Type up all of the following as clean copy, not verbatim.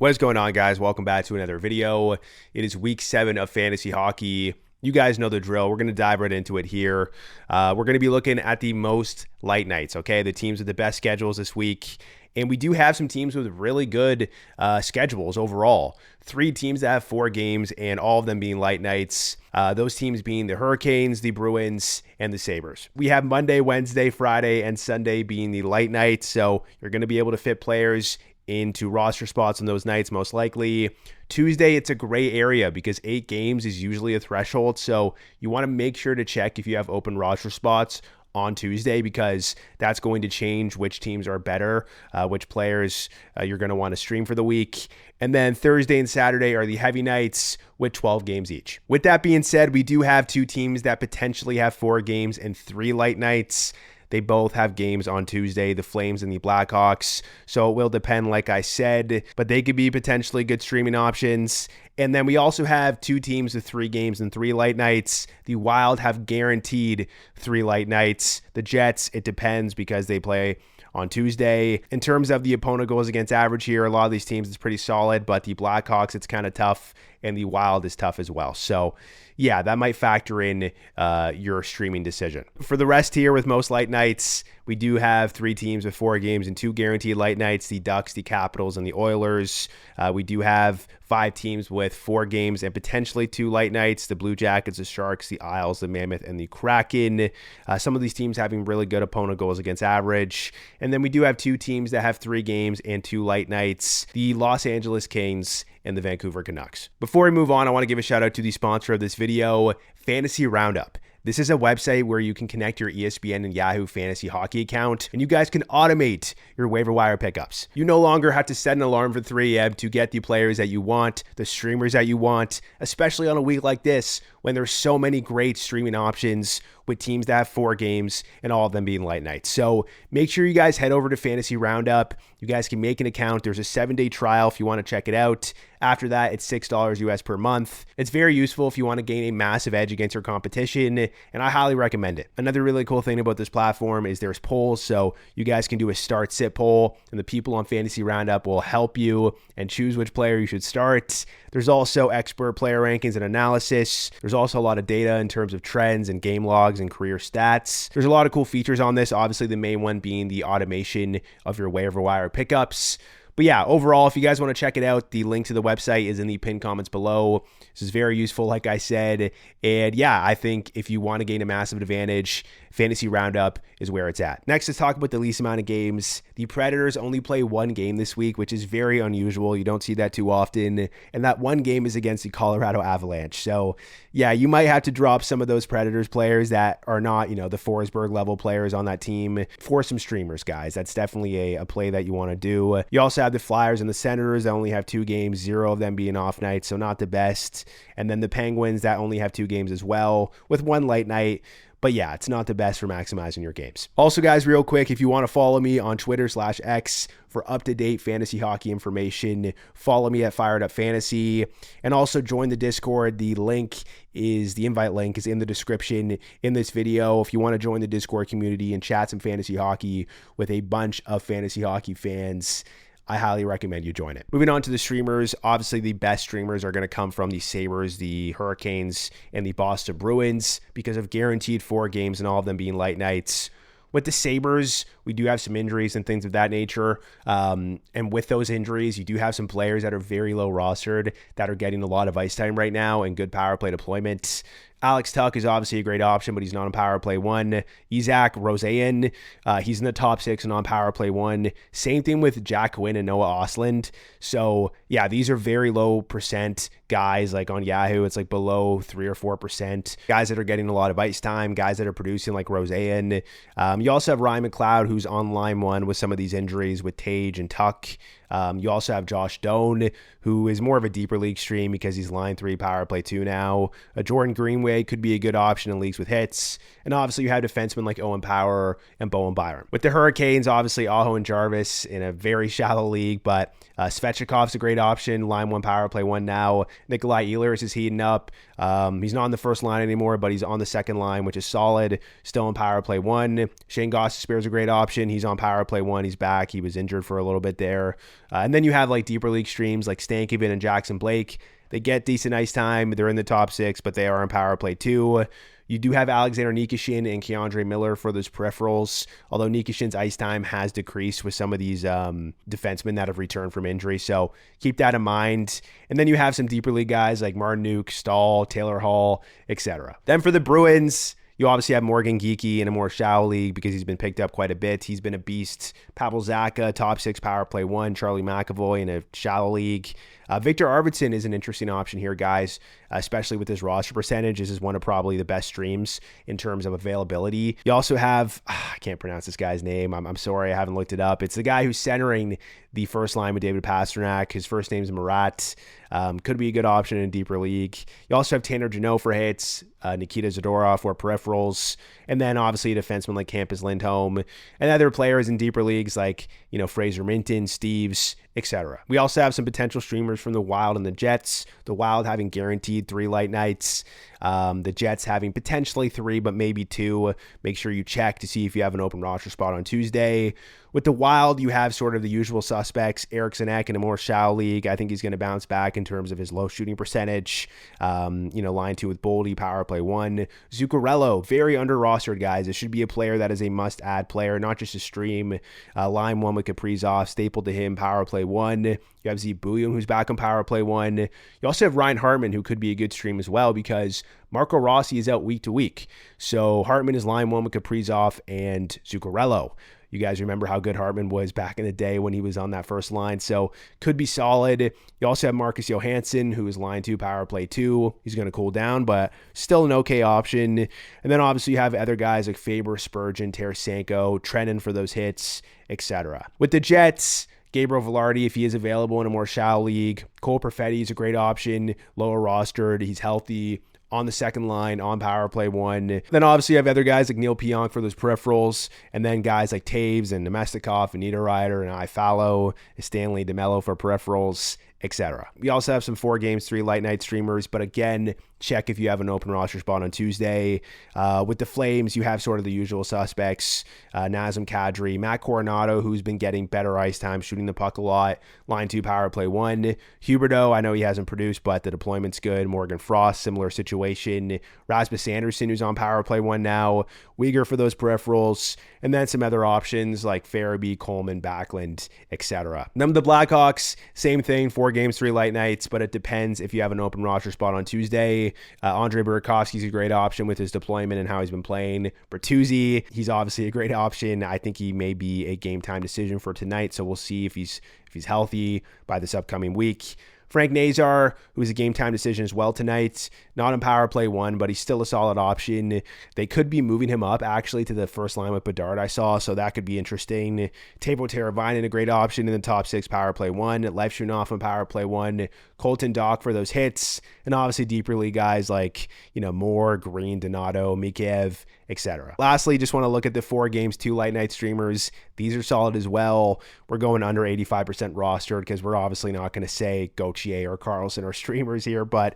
What is going on, guys? Welcome back to another video. It is week 7 of fantasy hockey. You guys know the drill. We're going to dive right into it here. We're going to be looking at the most light nights, okay? The teams with the best schedules this week. And we do have some teams with really good schedules overall. 3 teams that have 4 games and all of them being light nights. Those teams being the Hurricanes, the Bruins, and the Sabres. We have Monday, Wednesday, Friday, and Sunday being the light nights. So you're going to be able to fit players into roster spots on those nights, most likely. Tuesday, it's a gray area because 8 games is usually a threshold. So you want to make sure to check if you have open roster spots on Tuesday, because that's going to change which teams are better, which players you're going to want to stream for the week. And then Thursday and Saturday are the heavy nights with 12 games each. With that being said, we do have 2 teams that potentially have 4 games and 3 light nights. They both have games on Tuesday, the Flames and the Blackhawks. So it will depend, like I said, but they could be potentially good streaming options. And then we also have 2 teams with 3 games and 3 light nights. The Wild have guaranteed 3 light nights. The Jets, it depends because they play on Tuesday. In terms of the opponent goals against average here, a lot of these teams is pretty solid, but the Blackhawks, it's kind of tough, and the Wild is tough as well. So yeah, that might factor in your streaming decision. For the rest here with most light nights, we do have 3 teams with 4 games and 2 guaranteed light nights, the Ducks, the Capitals, and the Oilers. We do have 5 teams with 4 games and potentially 2 light nights, the Blue Jackets, the Sharks, the Isles, the Mammoth, and the Kraken. Some of these teams having really good opponent goals against average. And then we do have 2 teams that have 3 games and 2 light nights, the Los Angeles Kings and the Vancouver Canucks. Before we move on, I want to give a shout out to the sponsor of this video, Fantasy Roundup. This is a website where you can connect your ESPN and Yahoo fantasy hockey account, and you guys can automate your waiver wire pickups. You no longer have to set an alarm for 3 a.m. to get the players that you want, the streamers that you want, especially on a week like this when there's so many great streaming options with teams that have 4 games and all of them being light nights. So make sure you guys head over to Fantasy Roundup. You guys can make an account. There's a 7-day trial if you want to check it out. After that, it's $6 US per month. It's very useful if you want to gain a massive edge against your competition, and I highly recommend it. Another really cool thing about this platform is there's polls, so you guys can do a start-sit poll, and the people on Fantasy Roundup will help you and choose which player you should start. There's also expert player rankings and analysis. There's also a lot of data in terms of trends and game logs and career stats. There's a lot of cool features on this, obviously the main one being the automation of your waiver wire pickups. But yeah, overall, if you guys want to check it out, the link to the website is in the pinned comments below. This is very useful, like I said. And yeah, I think if you want to gain a massive advantage, Fantasy Roundup is where it's at. Next, let's talk about the least amount of games. The Predators only play 1 game this week, which is very unusual. You don't see that too often. And that 1 game is against the Colorado Avalanche. So yeah, you might have to drop some of those Predators players that are not, the Forsberg level players on that team for some streamers, guys. That's definitely a play that you want to do. You also have the Flyers and the Senators that only have 2 games, 0 of them being off nights, so not the best. And then the Penguins that only have 2 games as well, with 1 light night. But yeah, it's not the best for maximizing your games. Also, guys, real quick, if you want to follow me on Twitter/X for up-to-date fantasy hockey information, follow me at Fired Up Fantasy, and also join the Discord. The invite link is in the description in this video. If you want to join the Discord community and chat some fantasy hockey with a bunch of fantasy hockey fans, I highly recommend you join it. Moving on to the streamers, obviously the best streamers are going to come from the Sabres, the Hurricanes, and the Boston Bruins because of guaranteed 4 games and all of them being light nights. With the Sabres, we do have some injuries and things of that nature. And with those injuries, you do have some players that are very low rostered that are getting a lot of ice time right now and good power play deployment. Alex Tuch is obviously a great option, but he's not on power play 1. Isaac Rosen, he's in the top 6 and on power play 1. Same thing with Jack Quinn and Noah Ostlund. So yeah, these are very low percent guys. Like on Yahoo, it's like below 3 or 4%. Guys that are getting a lot of ice time, guys that are producing like Rosen. You also have Ryan McLeod, who's on line 1 with some of these injuries with Tage and Tuch. You also have Josh Doan, who is more of a deeper league stream because he's line 3, power play 2 now. Jordan Greenway could be a good option in leagues with hits. And obviously you have defensemen like Owen Power and Bowen Byram. With the Hurricanes, obviously Aho and Jarvis in a very shallow league, but Svechnikov's a great option, line 1, power play 1 now. Nikolai Ehlers is heating up. He's not on the first line anymore, but he's on the second line, which is solid. Still on power play 1. Shane Gostisbehere is a great option. He's on power play 1. He's back. He was injured for a little bit there. And then you have like deeper league streams like Stankoven and Jackson Blake. They get decent ice time. They're in the top 6, but they are on power play too. You do have Alexander Nikishin and Keandre Miller for those peripherals, although Nikishin's ice time has decreased with some of these defensemen that have returned from injury, so keep that in mind. And then you have some deeper league guys like Martin Nuke, Stahl, Taylor Hall, etc. Then for the Bruins, you obviously have Morgan Geekie in a more shallow league because he's been picked up quite a bit. He's been a beast. Pavel Zacha, top 6 power play 1. Charlie McAvoy in a shallow league. Victor Arvidsson is an interesting option here, guys, especially with his roster percentage. This is one of probably the best streams in terms of availability. You also have, I can't pronounce this guy's name. I'm sorry, I haven't looked it up. It's the guy who's centering the first line with David Pastrnak. His first name's Marat. Could be a good option in a deeper league. You also have Tanner Jeannot for hits, Nikita Zadorov for peripherals, and then obviously a defenseman like Campus Lindholm, and other players in deeper leagues like, Fraser Minton, Steves, etc. We also have some potential streamers from the Wild and the Jets. The Wild having guaranteed 3 light nights. The Jets having potentially 3, but maybe 2. Make sure you check to see if you have an open roster spot on Tuesday. With the Wild, you have sort of the usual suspects. Eriksson Ek in a more shallow league. I think he's going to bounce back in terms of his low shooting percentage. Line 2 with Boldy, power play 1. Zuccarello, very under-rostered, guys. It should be a player that is a must-add player, not just a stream. Line 1 with Kaprizov, staple to him, power play 1. You have Z Bouillon, who's back on power play 1. You also have Ryan Hartman, who could be a good stream as well because Marco Rossi is out week to week. So Hartman is line 1 with Kaprizov and Zuccarello. You guys remember how good Hartman was back in the day when he was on that first line. So could be solid. You also have Marcus Johansson, who is line 2, power play 2. He's going to cool down, but still an okay option. And then obviously you have other guys like Faber, Spurgeon, Tarasenko, Trennan for those hits, etc. With the Jets, Gabriel Velarde, if he is available in a more shallow league. Cole Perfetti is a great option, lower rostered. He's healthy, on the second line, on power play 1. Then obviously you have other guys like Neil Pionk for those peripherals, and then guys like Taves and Nemestikov and Niederreiter and Iafallo, Stanley DeMello for peripherals, etc. We also have some 4 games, 3 light night streamers, but again, check if you have an open roster spot on Tuesday. With the Flames, you have sort of the usual suspects, Nazem Kadri, Matt Coronado, who's been getting better ice time, shooting the puck a lot, line 2, power play 1. Huberdeau, I know he hasn't produced, but the deployment's good. Morgan Frost, similar situation. Rasmus Anderson, who's on power play 1 now. Uyghur for those peripherals, and then some other options like Farabee, Coleman, Backlund, etc. Then the Blackhawks, same thing, 4 games, 3 light nights, but it depends if you have an open roster spot on Tuesday. Andre Burakovsky's a great option with his deployment and how he's been playing. Bertuzzi, he's obviously a great option. I think he may be a game time decision for tonight, so we'll see if he's healthy by this upcoming week. Frank Nazar, who's a game time decision as well tonight, not in power play 1, but he's still a solid option. They could be moving him up actually to the first line with Bedard, I saw, so that could be interesting. Teuvo Teravainen, a great option in the top 6, power play 1. Lev Shunov on power play 1. Colton Dach for those hits, and obviously deeper league guys like Moore, Green, Donato, Mikheyev, etc. Lastly, just want to look at the 4 games, 2 light night streamers. These are solid as well. We're going under 85% rostered because we're obviously not going to say Gauthier or Carlson or streamers here, but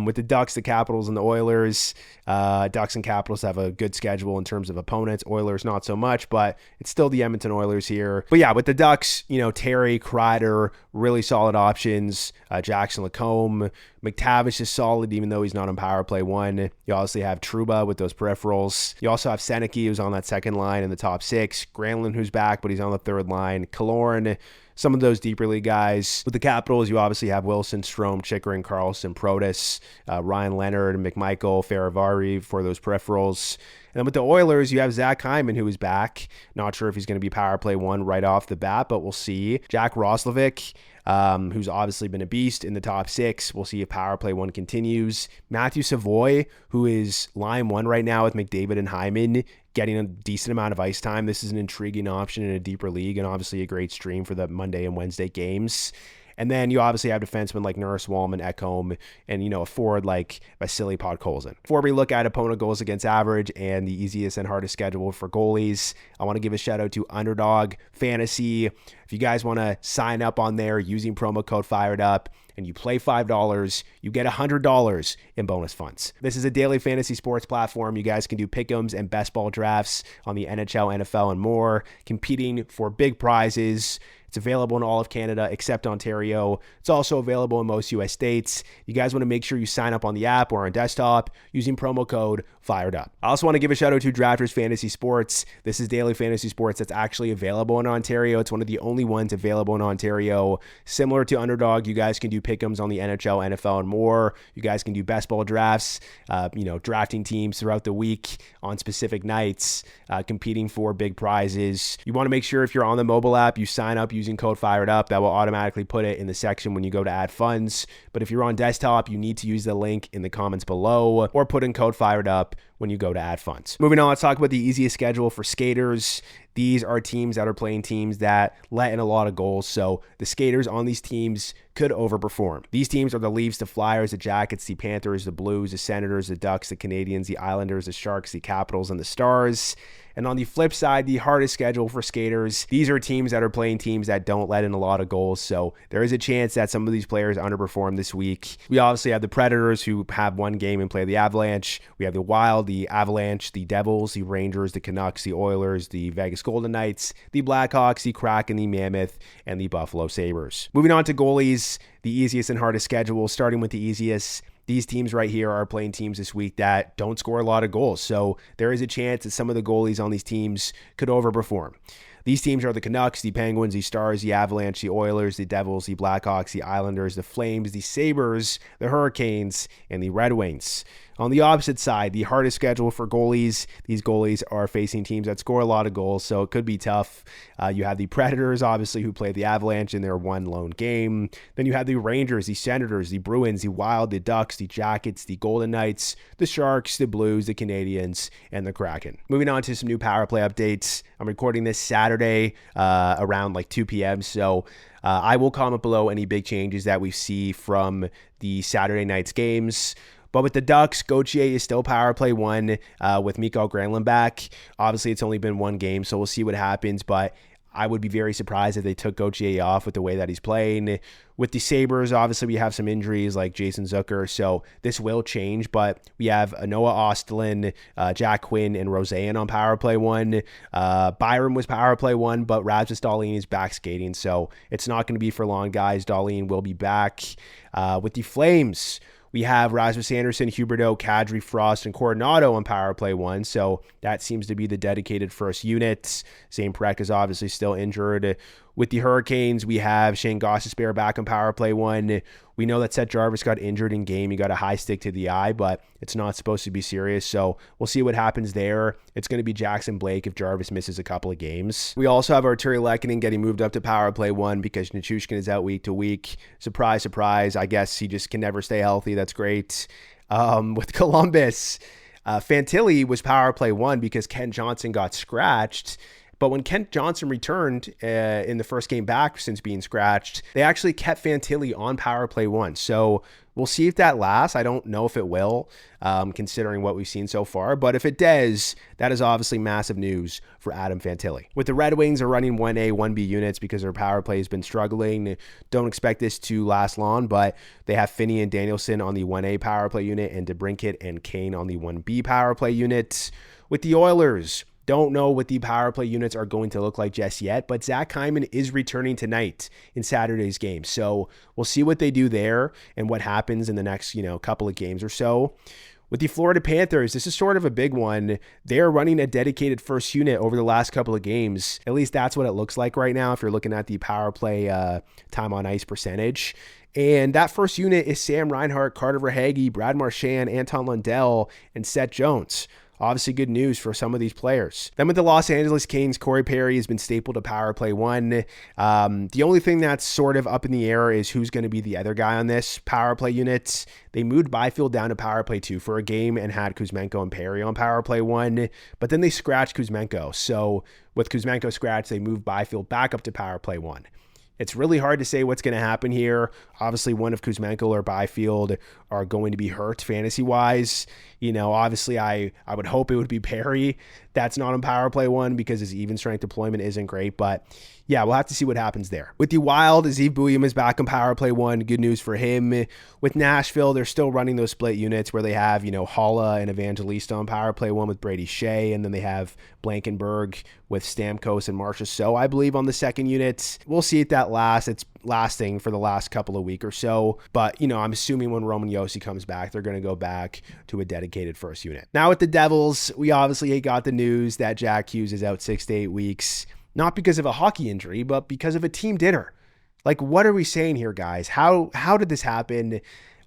with the Ducks, the Capitals, and the Oilers, Ducks and Capitals have a good schedule in terms of opponents. Oilers not so much, but it's still the Edmonton Oilers here. But yeah, with the Ducks, Terry, Kreider, really solid options. Jackson Lacombe, McTavish is solid even though he's not on power play 1. You obviously have Trouba with those peripherals. You also have Seneke, who's on that second line in the top 6. Granlund, who's back, but he's on the third line. Killorn, some of those deeper league guys. With the Capitals, you obviously have Wilson, Strome, Chickering, Carlson, Protas, Ryan Leonard, McMichael, Faravari for those peripherals. And then with the Oilers, you have Zach Hyman, who is back. Not sure if he's going to be power play 1 right off the bat, but we'll see. Jack Roslovic, who's obviously been a beast in the top 6. We'll see if power play 1 continues. Matthew Savoy, who is line 1 right now with McDavid and Hyman, getting a decent amount of ice time. This is an intriguing option in a deeper league and obviously a great stream for the Monday and Wednesday games. And then you obviously have defensemen like Nurse, Wallman, Ekholm, and, a forward like Vasily Podkolzin. Before we look at opponent goals against average and the easiest and hardest schedule for goalies, I want to give a shout out to Underdog Fantasy. If you guys want to sign up on there using promo code FIREDUP, and you play $5, you get $100 in bonus funds. This is a daily fantasy sports platform. You guys can do pick'ems and best ball drafts on the NHL, NFL, and more, competing for big prizes. It's available in all of Canada except Ontario. It's also available in most US states. You guys want to make sure you sign up on the app or on desktop using promo code FIREDUP. I also want to give a shout out to Drafters Fantasy Sports. This is daily fantasy sports that's actually available in Ontario. It's one of the only ones available in Ontario. Similar to Underdog, you guys can do pick'ems on the NHL, NFL, and more. You guys can do best ball drafts, drafting teams throughout the week on specific nights, competing for big prizes. You want to make sure if you're on the mobile app, you sign up using code FIREDUP. That will automatically put it in the section when you go to add funds. But if you're on desktop, you need to use the link in the comments below or put in code FIREDUP when you go to add funds. Moving on, let's talk about the easiest schedule for skaters. These are teams that are playing teams that let in a lot of goals, so the skaters on these teams could overperform. These teams are the Leafs, the Flyers, the Jackets, the Panthers, the Blues, the Senators, the Ducks, the Canadiens, the Islanders, the Sharks, the Capitals, and the Stars. And on the flip side, the hardest schedule for skaters, these are teams that are playing teams that don't let in a lot of goals, so there is a chance that some of these players underperform this week. We obviously have the Predators, who have one game and play the Avalanche. We have the Wild, the Avalanche, the Devils, the Rangers, the Canucks, the Oilers, the Vegas Golden Knights, the Blackhawks, the Kraken, the Mammoth, and the Buffalo Sabres. Moving on to goalies, the easiest and hardest schedule, starting with the easiest. These teams right here are playing teams this week that don't score a lot of goals, so there is a chance that some of the goalies on these teams could overperform. These teams are the Canucks, the Penguins, the Stars, the Avalanche, the Oilers, the Devils, the Blackhawks, the Islanders, the Flames, the Sabres, the Hurricanes, and the Red Wings. On the opposite side, the hardest schedule for goalies. These goalies are facing teams that score a lot of goals, so it could be tough. You have the Predators, obviously, who play the Avalanche in their one lone game. Then you have the Rangers, the Senators, the Bruins, the Wild, the Ducks, the Jackets, the Golden Knights, the Sharks, the Blues, the Canadiens, and the Kraken. Moving on to some new Powerplay updates. I'm recording this Saturday around like 2 p.m., so I will comment below any big changes that we see from the Saturday night's games. But with the Ducks, Gauthier is still power play 1 with Mikael Granlund back. Obviously, it's only been one game, so we'll see what happens. But I would be very surprised if they took Gauthier off with the way that he's playing. With the Sabres, obviously, we have some injuries like Jason Zucker, so this will change. But we have Noah Ostlund, Jack Quinn, and Roseanne on power play 1. Byram was power play 1, but Rasmus Dahlin is back skating, so it's not going to be for long, guys. Dahlin will be back. With the Flames, we have Rasmus Andersson, Huberdeau, Kadri, Frost, and Coronado on power play 1, so that seems to be the dedicated first unit. St. Prek is obviously still injured. With the Hurricanes, we have Shane Gostisbehere back on power play 1. We know that Seth Jarvis got injured in game. He got a high stick to the eye, but it's not supposed to be serious, so we'll see what happens there. It's going to be Jackson Blake if Jarvis misses a couple of games. We also have Arturi Lehkonen getting moved up to power play 1 because Nichushkin is out week to week. Surprise, surprise. I guess he just can never stay healthy. That's great. With Columbus, Fantilli was power play 1 because Kent Johnson got scratched. But when Kent Johnson returned in the first game back since being scratched, they actually kept Fantilli on power play 1. So we'll see if that lasts. I don't know if it will, considering what we've seen so far. But if it does, that is obviously massive news for Adam Fantilli. With the Red Wings, are running 1A, 1B units because their power play has been struggling. Don't expect this to last long, but they have Finney and Danielson on the 1A power play unit and DeBrincat and Kane on the 1B power play unit. With the Oilers, don't know what the power play units are going to look like just yet, but Zach Hyman is returning tonight in Saturday's game. So we'll see what they do there and what happens in the next, couple of games or so. With the Florida Panthers, this is sort of a big one. They're running a dedicated first unit over the last couple of games. At least that's what it looks like right now if you're looking at the power play time on ice percentage. And that first unit is Sam Reinhart, Carter Verhaeghe, Brad Marchand, Anton Lundell, and Seth Jones. Obviously good news for some of these players. Then with the Los Angeles Kings, Corey Perry has been stapled to power play 1. The only thing that's sort of up in the air is who's going to be the other guy on this power play unit. They moved Byfield down to power play 2 for a game and had Kuzmenko and Perry on power play 1, but then they scratched Kuzmenko. So with Kuzmenko scratched, they moved Byfield back up to power play 1. It's really hard to say what's going to happen here. Obviously, one of Kuzmenko or Byfield are going to be hurt fantasy-wise. Obviously, I would hope it would be Perry. That's not on power play 1 because his even strength deployment isn't great. But, yeah, we'll have to see what happens there. With the Wild, Zeev Buium is back on power play 1. Good news for him. With Nashville, they're still running those split units where they have, Holla and Evangelista on power play 1 with Brady Shea, and then they have Blankenberg with Stamkos and Marcia So, I believe, on the second unit. We'll see if that lasts. It's lasting for the last couple of weeks or so, but, I'm assuming when Roman Josi comes back, they're going to go back to a dedicated first unit. Now with the Devils, we obviously got the news that Jack Hughes is out 6 to 8 weeks. Not because of a hockey injury, but because of a team dinner. Like, what are we saying here, guys? How did this happen?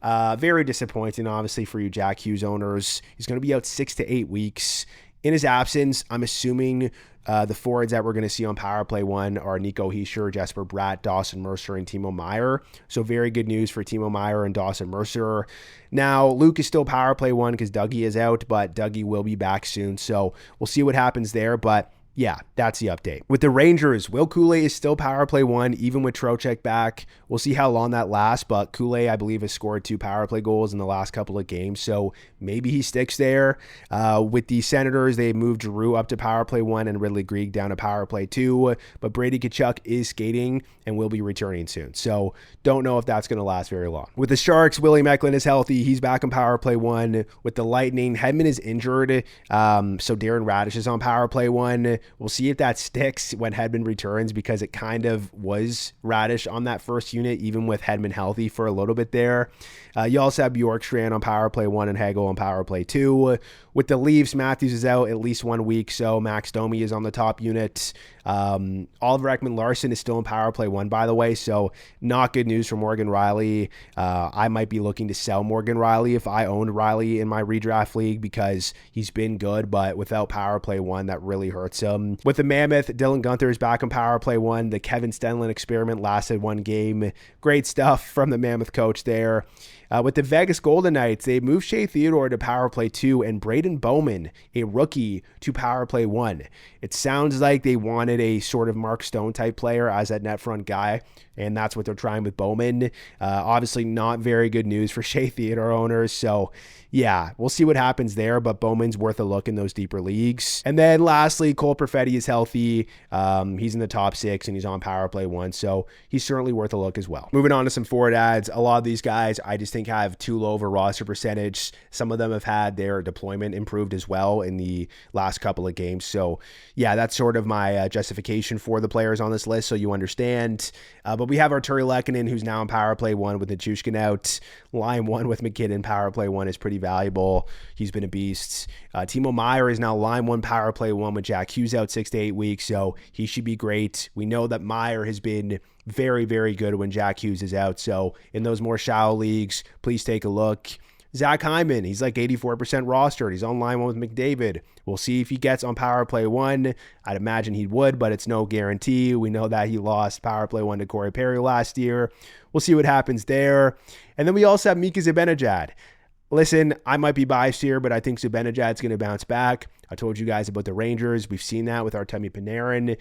Very disappointing, obviously, for you Jack Hughes owners. He's going to be out 6 to 8 weeks. In his absence, I'm assuming the forwards that we're going to see on power play 1 are Nico Hischier, Jesper Bratt, Dawson Mercer, and Timo Meier. So very good news for Timo Meier and Dawson Mercer. Now, Luke is still power play 1 because Dougie is out, but Dougie will be back soon. So we'll see what happens there, but yeah, that's the update. With the Rangers, Will Koule is still power play 1, even with Trocheck back. We'll see how long that lasts, but Koule, I believe, has scored 2 power play goals in the last couple of games, so maybe he sticks there. With the Senators, they moved Giroux up to power play 1 and Ridley Greig down to power play 2, but Brady Tkachuk is skating and will be returning soon, so don't know if that's going to last very long. With the Sharks, Willie Mecklin is healthy. He's back on power play 1. With the Lightning, Hedman is injured, so Darren Radish is on power play 1. We'll see if that sticks when Hedman returns, because it kind of was Radish on that first unit, even with Hedman healthy for a little bit there. You also have Bjorkstrand on power play 1 and Hagel on power play 2. With the Leafs, Matthews is out at least 1 week, so Max Domi is on the top unit. Oliver Ekman-Larsson is still in power play 1, by the way, so not good news for Morgan Rielly. I might be looking to sell Morgan Rielly if I owned Rielly in my redraft league, because he's been good, but without power play 1, that really hurts him. With the Mammoth, Dylan Gunther is back on power play 1. The Kevin Stenlund experiment lasted 1 game. Great stuff from the Mammoth coach there. With the Vegas Golden Knights, they moved Shea Theodore to power play 2 and Braden Bowman, a rookie, to power play 1. It sounds like they wanted a sort of Mark Stone type player as that net front guy, and that's what they're trying with Bowman. Obviously not very good news for Shea Theodore owners, so yeah, we'll see what happens there, but Bowman's worth a look in those deeper leagues. And then lastly, Cole Perfetti is healthy. He's in the top 6 and he's on power play 1, so he's certainly worth a look as well. Moving on to some forward ads. A lot of these guys I just think have too low of a roster percentage. Some of them have had their deployment improved as well in the last couple of games. So yeah, that's sort of my justification for the players on this list, so you understand. But we have Arturi Lehkonen, who's now in power play 1 with Nichushkin out. Line 1 with McKinnon, power play 1 is pretty valuable. He's been a beast. Timo Meier is now line 1, power play 1 with Jack Hughes out 6 to 8 weeks, so he should be great. We know that Meier has been very, very good when Jack Hughes is out, so in those more shallow leagues, please take a look. Zach Hyman, he's like 84% rostered. He's on line 1 with McDavid. We'll see if he gets on power play 1. I'd imagine he would, but it's no guarantee. We know that he lost power play 1 to Corey Perry last year. We'll see what happens there. And then we also have Mika Zibanejad. Listen, I might be biased here, but I think Zibanejad's going to bounce back. I told you guys about the Rangers. We've seen that with Artemi Panarin.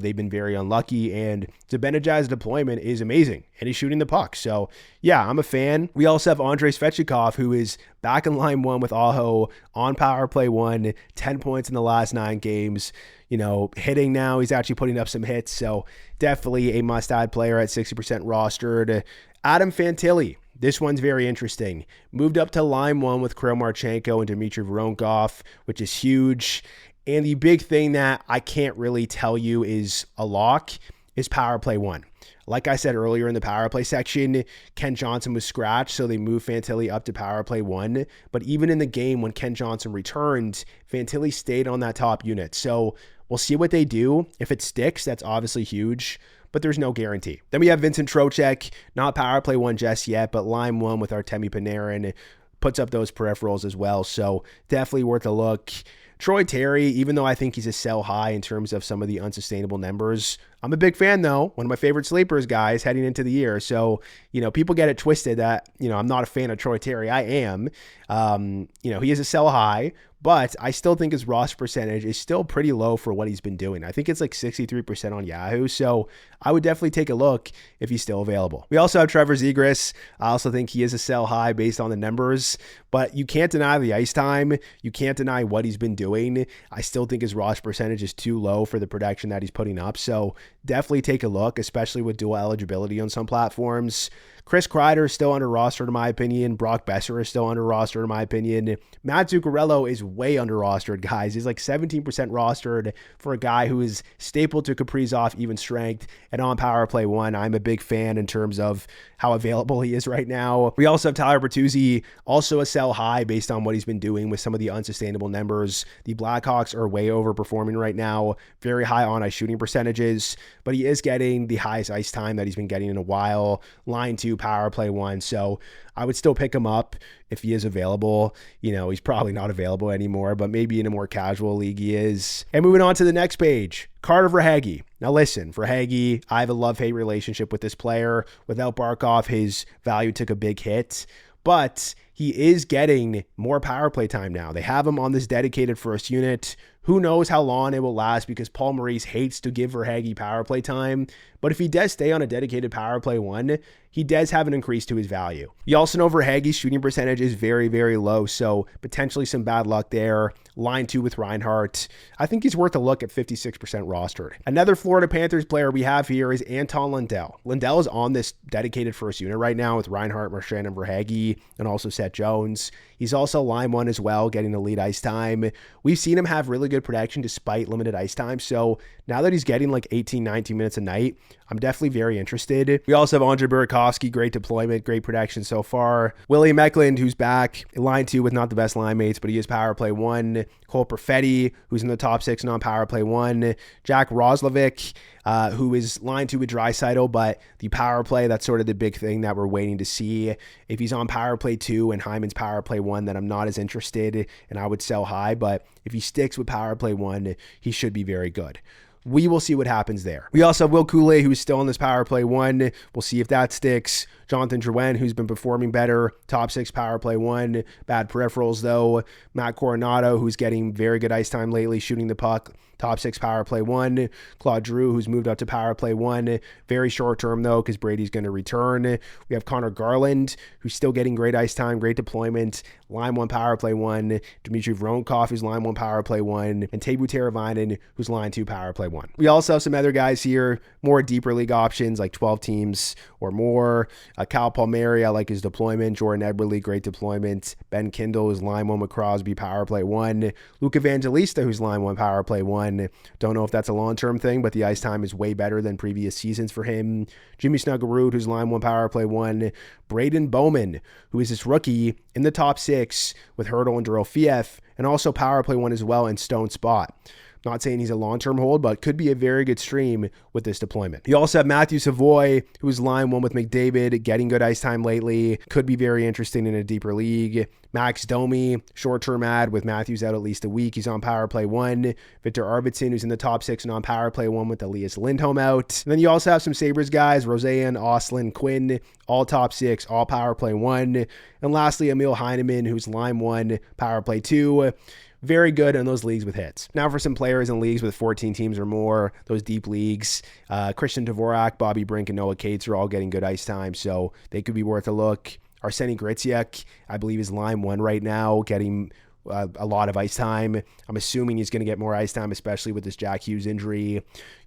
They've been very unlucky, and Zibanejad's deployment is amazing, and he's shooting the puck. So, yeah, I'm a fan. We also have Andrei Svechnikov, who is back in line 1 with Aho on power play 1, 10 points in the last 9 games. Hitting now. He's actually putting up some hits, so definitely a must-add player at 60% rostered. Adam Fantilli. This one's very interesting. Moved up to line 1 with Kirill Marchenko and Dmitry Voronkov, which is huge. And the big thing that I can't really tell you is a lock is power play 1. Like I said earlier in the power play section, Ken Johnson was scratched, so they moved Fantilli up to power play 1. But even in the game when Ken Johnson returned, Fantilli stayed on that top unit. So we'll see what they do. If it sticks, that's obviously huge, but there's no guarantee. Then we have Vincent Trocheck, not power play 1 just yet, but line 1 with Artemi Panarin, puts up those peripherals as well, so definitely worth a look. Troy Terry, even though I think he's a sell high in terms of some of the unsustainable numbers, I'm a big fan though. One of my favorite sleepers, guys, heading into the year. So, people get it twisted that, I'm not a fan of Troy Terry. I am. He is a sell high, but I still think his roster percentage is still pretty low for what he's been doing. I think it's like 63% on Yahoo. So I would definitely take a look if he's still available. We also have Trevor Zegras. I also think he is a sell high based on the numbers, but you can't deny the ice time. You can't deny what he's been doing. doing, I still think his roster percentage is too low for the production that he's putting up. So definitely take a look, especially with dual eligibility on some platforms. Chris Kreider is still under roster, in my opinion. Brock Besser is still under roster, in my opinion. Matt Zuccarello is way under rostered, guys. He's like 17% rostered for a guy who is stapled to Kaprizov, even strength, and on Powerplay 1. I'm a big fan in terms of how available he is right now. We also have Tyler Bertuzzi, also a sell high based on what he's been doing with some of the unsustainable numbers. The Blackhawks are way overperforming right now, very high on ice shooting percentages, but he is getting the highest ice time that he's been getting in a while. Line 2, Powerplay 1. So I would still pick him up if he is available. You know, he's probably not available anymore, but maybe in a more casual league he is. And moving on to the next page, Carter Verhaeghe. Now listen, Verhaeghe, I have a love-hate relationship with this player. Without Barkov, his value took a big hit, but he is getting more power play time now. They have him on this dedicated first unit. Who knows how long it will last, because Paul Maurice hates to give Verhaeghe power play time. But if he does stay on a dedicated power play 1, he does have an increase to his value. You also know Verhaeghe's shooting percentage is very, very low, so potentially some bad luck there. Line 2 with Reinhart. I think he's worth a look at 56% rostered. Another Florida Panthers player we have here is Anton Lundell. Lundell is on this dedicated first unit right now with Reinhart, Marchand, and Verhaeghe, and also Seth Jones. He's also line 1 as well, getting elite ice time. We've seen him have really good production despite limited ice time, so now that he's getting like 18, 19 minutes a night, I'm definitely very interested. We also have Andre Burakovsky, great deployment, great production so far. William Eklund, who's back, line 2 with not the best line mates, but he is power play 1. Cole Perfetti, who's in the top 6 and on power play 1. Jack Roslovic, who is line 2 with Draisaitl, but the power play, that's sort of the big thing that we're waiting to see. If he's on power play 2 and Hyman's power play 1, then I'm not as interested and I would sell high, but if he sticks with power play 1, he should be very good. We will see what happens there. We also have Will Cooley, who's still on this power play 1. We'll see if that sticks. Jonathan Drouin, who's been performing better, top 6 power play 1. Bad peripherals, though. Matt Coronado, who's getting very good ice time lately, shooting the puck, top 6 power play 1. Claude Giroux, who's moved up to power play 1. Very short term, though, because Brady's going to return. We have Connor Garland, who's still getting great ice time, great deployment, line 1 power play 1. Dmitry Voronkov, who's line 1 power play 1. And Teuvo Teravainen, who's line 2 power play 1. We also have some other guys here, more deeper league options, like 12 teams or more. Cal Palmieri, I like his deployment. Jordan Eberle, great deployment. Ben Kindle, who's line 1 with Crosby, power play 1. Luke Evangelista, who's line 1 power play 1. Don't know if that's a long-term thing, but the ice time is way better than previous seasons for him. Jimmy Snuggerud, who's line 1 power play 1. Braden Bowman, who is this rookie in the top 6 with Hurdle and Dorofiev, and also power play 1 as well in Stone Spot. Not saying he's a long-term hold, but could be a very good stream with this deployment. You also have Matthew Savoy, who's line 1 with McDavid, getting good ice time lately. Could be very interesting in a deeper league. Max Domi, short-term ad with Matthews out at least a week. He's on power play 1. Victor Arvidsson, who's in the top 6 and on power play 1 with Elias Lindholm out. And then you also have some Sabres guys, Roseanne, Oslin, Quinn, all top 6, all power play 1. And lastly, Emil Heineman, who's line 1, power play 2. Very good in those leagues with hits. Now for some players in leagues with 14 teams or more, those deep leagues, Christian Dvorak, Bobby Brink, and Noah Cates are all getting good ice time, so they could be worth a look. Arseny Griciak, I believe, is line 1 right now, getting a lot of ice time. I'm assuming he's going to get more ice time, especially with this Jack Hughes injury. You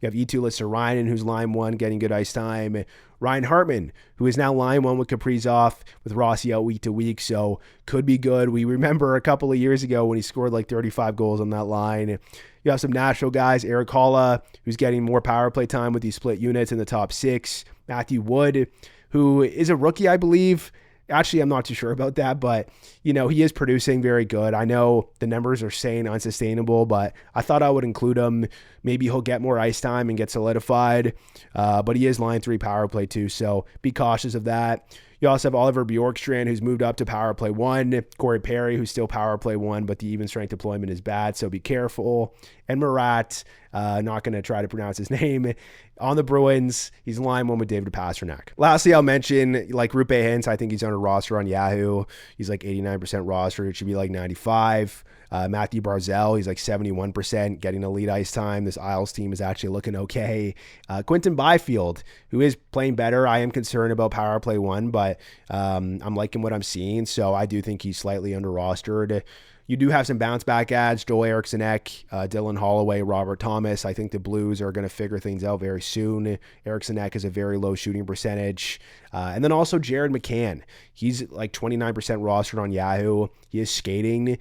have Eetu Luostarinen, who's line 1, getting good ice time. Ryan Hartman, who is now line 1 with Kaprizov, with Rossi out week to week, so could be good. We remember a couple of years ago when he scored like 35 goals on that line. You have some Nashville guys, Eric Holla, who's getting more power play time with these split units in the top 6. Matthew Wood, who is a rookie, I believe. Actually, I'm not too sure about that, but, you know, he is producing very good. I know the numbers are saying unsustainable, but I thought I would include him. Maybe he'll get more ice time and get solidified, but he is line 3 power play 2, so be cautious of that. You also have Oliver Bjorkstrand, who's moved up to power play 1. Corey Perry, who's still power play 1, but the even strength deployment is bad, so be careful. And Murat, not going to try to pronounce his name. On the Bruins, he's line 1 with David Pastrnak. Lastly, I'll mention, like, Rupe Hintz, I think he's on a roster on Yahoo. He's like 89% roster. It should be like 95. Matthew Barzell, he's like 71%, getting elite ice time. This Isles team is actually looking okay. Quentin Byfield, who is playing better. I am concerned about power play 1, but I'm liking what I'm seeing, so I do think he's slightly under rostered. You do have some bounce back ads, Joel Eriksson, Dylan Holloway, Robert Thomas. I think the Blues are going to figure things out very soon. Eriksson has a very low shooting percentage. And then also Jared McCann. He's like 29% rostered on Yahoo. He is skating.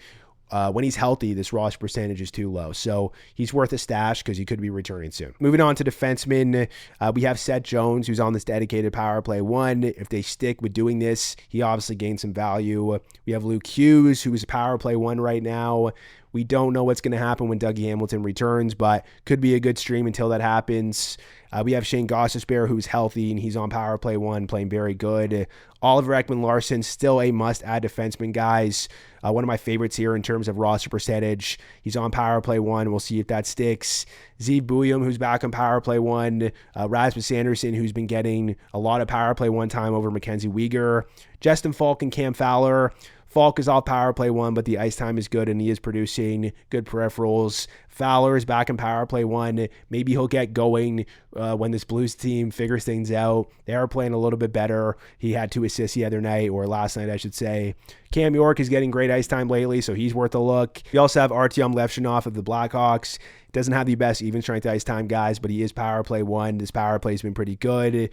When he's healthy, this roster percentage is too low. So he's worth a stash because he could be returning soon. Moving on to defensemen, we have Seth Jones, who's on this dedicated power play 1. If they stick with doing this, he obviously gains some value. We have Luke Hughes, who's a power play 1 right now. We don't know what's going to happen when Dougie Hamilton returns, but could be a good stream until that happens. We have Shane Gostisbehere, who's healthy, and he's on power play 1, playing very good. Oliver Ekman-Larsson, still a must-add defenseman, guys. One of my favorites here in terms of roster percentage. He's on power play 1. We'll see if that sticks. Zeev Buium, who's back on power play 1. Rasmus Anderson, who's been getting a lot of power play 1 time over Mackenzie Weegar. Justin Falk and Cam Fowler. Falk is off power play 1, but the ice time is good, and he is producing good peripherals. Fowler is back in power play 1. Maybe he'll get going when this Blues team figures things out. They are playing a little bit better. He had 2 assists the other night, or last night, I should say. Cam York is getting great ice time lately, so he's worth a look. We also have Artyom Levshunov of the Blackhawks. Doesn't have the best even strength ice time, guys, but he is power play 1. This power play has been pretty good.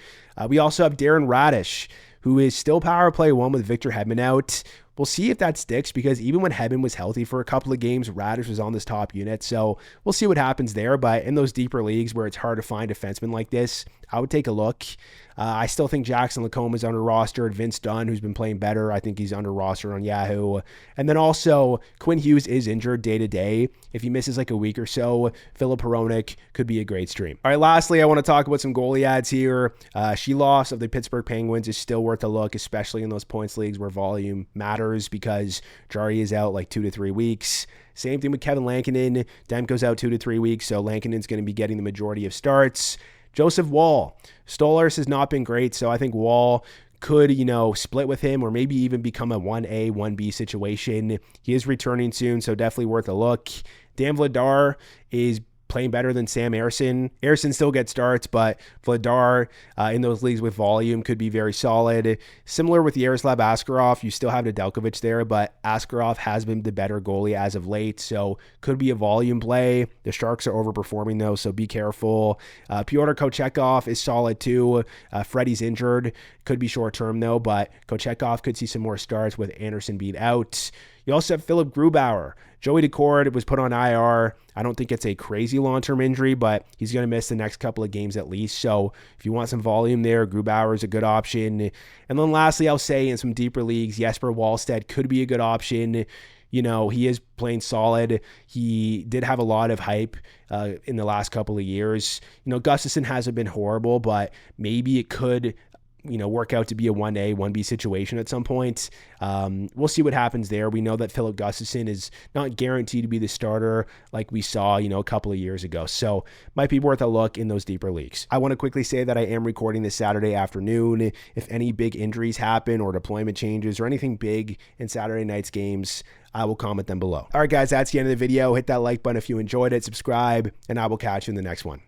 We also have Darren Radish, who is still power play 1 with Victor Hedman out. We'll see if that sticks, because even when Hedman was healthy for a couple of games, Radish was on this top unit. So we'll see what happens there. But in those deeper leagues where it's hard to find defensemen like this, I would take a look. I still think Jackson Lacombe is under rostered. Vince Dunn, who's been playing better, I think he's under rostered on Yahoo. And then also Quinn Hughes is injured day to day. If he misses like a week or so, Filip Hronek could be a great stream. All right, lastly, I want to talk about some goalie ads here. Sheloff of the Pittsburgh Penguins is still worth a look, especially in those points leagues where volume matters, because Jari is out like 2 to 3 weeks. Same thing with Kevin Lankinen. Demko's out 2 to 3 weeks, so Lankinen's going to be getting the majority of starts. Joseph Wall. Stolarz has not been great, so I think Wall could, split with him or maybe even become a 1A, 1B situation. He is returning soon, so definitely worth a look. Dan Vladar is playing better than Sam Ersson. Ersson still gets starts, but Vladar in those leagues with volume could be very solid. Similar with Yaroslav Askarov, you still have Nedeljkovic there, but Askarov has been the better goalie as of late, so could be a volume play. The Sharks are overperforming though, so be careful. Pyotr Kochekov is solid too. Freddie's injured. Could be short term though, but Kochekov could see some more starts with Anderson beat out. You also have Philip Grubauer. Joey Decord was put on IR. I don't think it's a crazy long-term injury, but he's going to miss the next couple of games at least. So if you want some volume there, Grubauer is a good option. And then lastly, I'll say in some deeper leagues, Jesper Wallstedt could be a good option. He is playing solid. He did have a lot of hype in the last couple of years. Gustafsson hasn't been horrible, but maybe it could work out to be a 1A, 1B situation at some point. We'll see what happens there. We know that Philip Gustafsson is not guaranteed to be the starter like we saw, a couple of years ago. So might be worth a look in those deeper leagues. I want to quickly say that I am recording this Saturday afternoon. If any big injuries happen or deployment changes or anything big in Saturday night's games, I will comment them below. All right, guys, that's the end of the video. Hit that like button if you enjoyed it, subscribe, and I will catch you in the next one.